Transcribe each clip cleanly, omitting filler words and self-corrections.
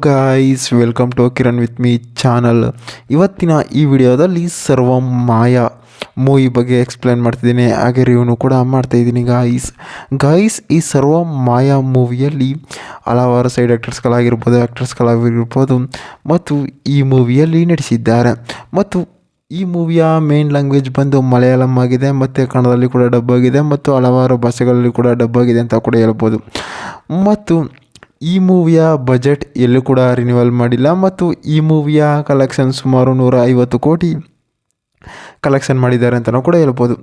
Guys welcome to Kiran with me channel. ಇವತ್ತಿನ ಈ ವಿಡಿಯೋದಲ್ಲಿ ಸರ್ವ ಮಾಯಾ ಮೂವಿ ಬಗ್ಗೆ ಎಕ್ಸ್ಪ್ಲೇನ್ ಮಾಡ್ತಿದ್ದೀನಿ, ಹಾಗೆ ರಿವ್ಯೂನು ಕೂಡ ಮಾಡ್ತಾಯಿದ್ದೀನಿ. ಗಾಯ್ಸ್ ಈ ಸರ್ವ ಮಾಯಾ ಮೂವಿಯಲ್ಲಿ ಹಲವಾರು ಸೈಡ್ ಆ್ಯಕ್ಟರ್ಸ್ಗಳಾಗಿರ್ಬೋದು ಮತ್ತು ಈ ಮೂವಿಯಲ್ಲಿ ನಟಿಸಿದ್ದಾರೆ. ಮತ್ತು ಈ ಮೂವಿಯ ಮೇನ್ ಲ್ಯಾಂಗ್ವೇಜ್ ಬಂದು ಮಲಯಾಳಂ ಆಗಿದೆ, ಮತ್ತು ಕನ್ನಡದಲ್ಲಿ ಕೂಡ ಡಬ್ ಆಗಿದೆ, ಮತ್ತು ಹಲವಾರು ಭಾಷೆಗಳಲ್ಲಿ ಕೂಡ ಡಬ್ ಆಗಿದೆ ಅಂತ ಕೂಡ ಹೇಳ್ಬೋದು. ಮತ್ತು ಈ ಮೂವಿಯ ಬಜೆಟ್ ಎಲ್ಲೂ ಕೂಡ ರಿನ್ಯೂವಲ್ ಮಾಡಿಲ್ಲ, ಮತ್ತು ಈ ಮೂವಿಯ ಕಲೆಕ್ಷನ್ ಸುಮಾರು 150 ಕೋಟಿ ಕಲೆಕ್ಷನ್ ಮಾಡಿದ್ದಾರೆ ಅಂತಲೂ ಕೂಡ ಹೇಳ್ಬೋದು.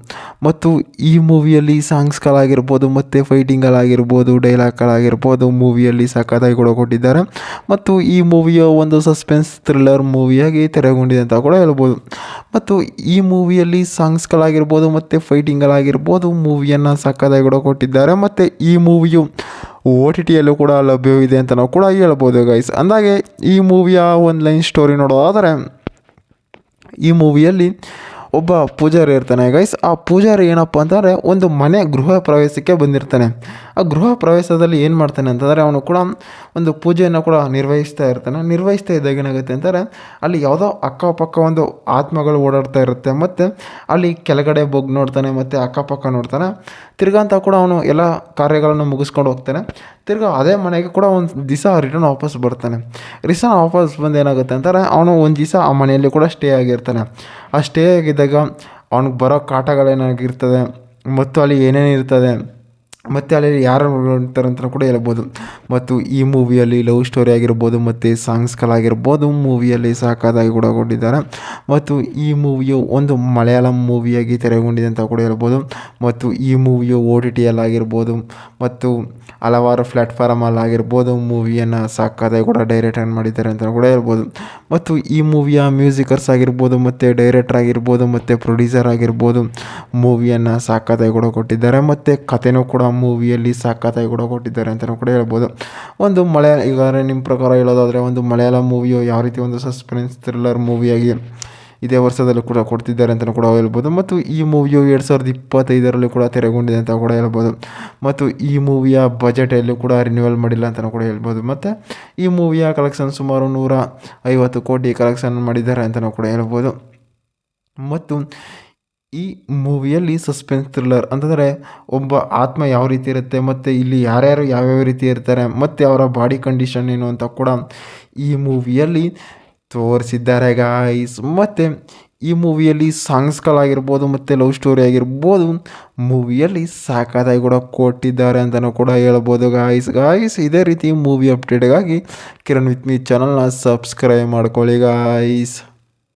ಮತ್ತು ಈ ಮೂವಿಯಲ್ಲಿ ಸಾಂಗ್ಸ್ಗಳಾಗಿರ್ಬೋದು ಮತ್ತು ಫೈಟಿಂಗ್ಗಳಾಗಿರ್ಬೋದು ಡೈಲಾಗ್ಗಳಾಗಿರ್ಬೋದು ಮೂವಿಯಲ್ಲಿ ಸಖತ್ತಾಗಿ ಕೂಡ ಕೊಟ್ಟಿದ್ದಾರೆ. ಮತ್ತು ಈ ಮೂವಿಯ ಒಂದು ಸಸ್ಪೆನ್ಸ್ ಥ್ರಿಲ್ಲರ್ ಮೂವಿಯಾಗಿ ತೆರೆಗೊಂಡಿದೆ ಅಂತ ಕೂಡ ಹೇಳ್ಬೋದು. ಮತ್ತು ಈ ಮೂವಿಯಲ್ಲಿ ಸಾಂಗ್ಸ್ಗಳಾಗಿರ್ಬೋದು ಮತ್ತು ಫೈಟಿಂಗ್ಗಳಾಗಿರ್ಬೋದು ಮೂವಿಯನ್ನು ಸಖತ್ತಾಗಿ ಕೂಡ ಕೊಟ್ಟಿದ್ದಾರೆ. ಮತ್ತು ಈ ಮೂವಿಯು OTTಯಲ್ಲೂ ಕೂಡ ಲಭ್ಯವಿದೆ ಅಂತ ನಾವು ಕೂಡ ಹೇಳ್ಬೋದು ಗೈಸ್. ಅಂದಾಗೆ ಈ ಮೂವಿಯ ಒಂದು ಲೈನ್ ಸ್ಟೋರಿ ನೋಡೋದಾದರೆ, ಈ ಮೂವಿಯಲ್ಲಿ ಒಬ್ಬ ಪೂಜಾರಿ ಇರ್ತಾನೆ ಗೈಸ್. ಆ ಪೂಜಾರಿ ಏನಪ್ಪ ಅಂತಂದರೆ ಒಂದು ಮನೆ ಗೃಹ ಪ್ರವೇಶಕ್ಕೆ ಬಂದಿರ್ತಾನೆ. ಆ ಗೃಹ ಪ್ರವೇಶದಲ್ಲಿ ಏನು ಮಾಡ್ತಾನೆ ಅಂತಂದರೆ ಅವನು ಕೂಡ ಒಂದು ಪೂಜೆಯನ್ನು ಕೂಡ ನಿರ್ವಹಿಸ್ತಾ ಇದ್ದಾಗ ಏನಾಗುತ್ತೆ ಅಂತಾರೆ, ಅಲ್ಲಿ ಯಾವುದೋ ಅಕ್ಕಪಕ್ಕ ಒಂದು ಆತ್ಮಗಳು ಓಡಾಡ್ತಾ ಇರುತ್ತೆ. ಮತ್ತು ಅಲ್ಲಿ ಕೆಳಗಡೆ ಬಗ್ಗಿ ನೋಡ್ತಾನೆ ಮತ್ತು ಅಕ್ಕಪಕ್ಕ ನೋಡ್ತಾನೆ. ತಿರ್ಗಾ ಅಂತ ಕೂಡ ಅವನು ಎಲ್ಲ ಕಾರ್ಯಗಳನ್ನು ಮುಗಿಸ್ಕೊಂಡು ಹೋಗ್ತಾನೆ. ತಿರ್ಗಾ ಅದೇ ಮನೆಗೆ ಕೂಡ ಒಂದು ದಿವಸ ರಿಟರ್ನ್ ವಾಪಸ್ ಬರ್ತಾನೆ. ವಾಪಸ್ ಬಂದು ಏನಾಗುತ್ತೆ ಅಂತಾರೆ, ಅವನು ಒಂದು ದಿವಸ ಆ ಮನೆಯಲ್ಲಿ ಕೂಡ ಸ್ಟೇ ಆಗಿರ್ತಾನೆ. ಆ ಸ್ಟೇ ಆಗಿದ್ದಾಗ ಅವ್ನಿಗೆ ಬರೋ ಕಾಟಗಳೇನಾಗಿರ್ತದೆ ಮತ್ತು ಅಲ್ಲಿ ಏನೇನು ಇರ್ತದೆ ಮತ್ತು ಅಲ್ಲಿ ಯಾರು ನೋಡ್ತಾರೆ ಅಂತ ಕೂಡ ಹೇಳ್ಬೋದು. ಮತ್ತು ಈ ಮೂವಿಯಲ್ಲಿ ಲವ್ ಸ್ಟೋರಿ ಆಗಿರ್ಬೋದು ಮತ್ತು ಸಾಂಗ್ಸ್ಗಳಾಗಿರ್ಬೋದು ಮೂವಿಯಲ್ಲಿ ಸಾಕಾದಾಗಿ ಕೂಡ ಕೊಟ್ಟಿದ್ದಾರೆ. ಮತ್ತು ಈ ಮೂವಿಯು ಒಂದು ಮಲಯಾಳಂ ಮೂವಿಯಾಗಿ ತೆರೆಗೊಂಡಿದೆ ಅಂತ ಕೂಡ ಹೇಳ್ಬೋದು. ಮತ್ತು ಈ ಮೂವಿಯು OTTಯಲ್ಲಾಗಿರ್ಬೋದು ಮತ್ತು ಹಲವಾರು ಪ್ಲ್ಯಾಟ್ಫಾರ್ಮಲ್ಲಾಗಿರ್ಬೋದು ಮೂವಿಯನ್ನು ಸಾಕಾದಾಗಿ ಕೂಡ ಡೈರೆಕ್ಟ್ ಮಾಡಿದ್ದಾರೆ ಅಂತ ಕೂಡ ಹೇಳ್ಬೋದು. ಮತ್ತು ಈ ಮೂವಿಯ ಮ್ಯೂಸಿಕರ್ಸ್ ಆಗಿರ್ಬೋದು ಮತ್ತು ಡೈರೆಕ್ಟರ್ ಆಗಿರ್ಬೋದು ಮತ್ತು ಪ್ರೊಡ್ಯೂಸರ್ ಆಗಿರ್ಬೋದು ಮೂವಿಯನ್ನು ಸಾಕಾದಾಗಿ ಕೂಡ ಕೊಟ್ಟಿದ್ದಾರೆ. ಮತ್ತು ಕಥೆನೂ ಕೂಡ ಮೂವಿಯಲ್ಲಿ ಸಾಕಾದಾಗಿ ಕೂಡ ಕೊಟ್ಟಿದ್ದಾರೆ ಅಂತಲೂ ಕೂಡ ಹೇಳ್ಬೋದು. ಒಂದು ಈಗ ನಿಮ್ಮ ಪ್ರಕಾರ ಹೇಳೋದಾದರೆ ಒಂದು ಮಲಯಾಳಂ ಮೂವಿಯು ಯಾವ ರೀತಿ ಒಂದು ಸಸ್ಪೆನ್ಸ್ ಥ್ರಿಲ್ಲರ್ ಮೂವಿಯಾಗಿ ಇದೇ ವರ್ಷದಲ್ಲಿ ಕೂಡ ಕೊಡ್ತಿದ್ದಾರೆ ಅಂತಲೂ ಕೂಡ ಹೇಳ್ಬೋದು. ಮತ್ತು ಈ ಮೂವಿಯು 2025 ಕೂಡ ತೆರೆಗೊಂಡಿದೆ ಅಂತ ಕೂಡ ಹೇಳ್ಬೋದು. ಮತ್ತು ಈ ಮೂವಿಯ ಬಜೆಟಲ್ಲೂ ಕೂಡ ರಿನ್ಯೂವಲ್ ಮಾಡಿಲ್ಲ ಅಂತಲೂ ಕೂಡ ಹೇಳ್ಬೋದು. ಮತ್ತು ಈ ಮೂವಿಯ ಕಲೆಕ್ಷನ್ ಸುಮಾರು 150 ಕೋಟಿ ಕಲೆಕ್ಷನ್ ಮಾಡಿದ್ದಾರೆ ಅಂತಲೂ ಕೂಡ ಹೇಳ್ಬೋದು. ಮತ್ತು ಈ ಮೂವಿಯಲ್ಲಿ ಸಸ್ಪೆನ್ಸ್ ಥ್ರಿಲ್ಲರ್ ಅಂತಂದರೆ ಒಬ್ಬ ಆತ್ಮ ಯಾವ ರೀತಿ ಇರುತ್ತೆ ಮತ್ತು ಇಲ್ಲಿ ಯಾರ್ಯಾರು ಯಾವ್ಯಾವ ರೀತಿ ಇರ್ತಾರೆ ಮತ್ತು ಅವರ ಬಾಡಿ ಕಂಡೀಷನ್ ಏನು ಅಂತ ಕೂಡ ಈ ಮೂವಿಯಲ್ಲಿ ತೋರಿಸಿದ್ದಾರೆ ಗಾಯ್ಸ್. ಮತ್ತು ಈ ಮೂವಿಯಲ್ಲಿ ಸಾಂಗ್ಸ್ಗಳಾಗಿರ್ಬೋದು ಮತ್ತು ಲವ್ ಸ್ಟೋರಿ ಆಗಿರ್ಬೋದು ಮೂವಿಯಲ್ಲಿ ಸಾಕಾದಾಗಿ ಕೂಡ ಕೊಟ್ಟಿದ್ದಾರೆ ಅಂತಲೂ ಕೂಡ ಹೇಳ್ಬೋದು ಗಾಯ್ಸ್. ಇದೇ ರೀತಿ ಮೂವಿ ಅಪ್ಡೇಟ್ಗಾಗಿ ಕಿರಣ್ ವಿತ್ ಮೀ ಚಾನಲ್ನ ಸಬ್ಸ್ಕ್ರೈಬ್ ಮಾಡ್ಕೊಳ್ಳಿ ಗಾಯ್ಸ್.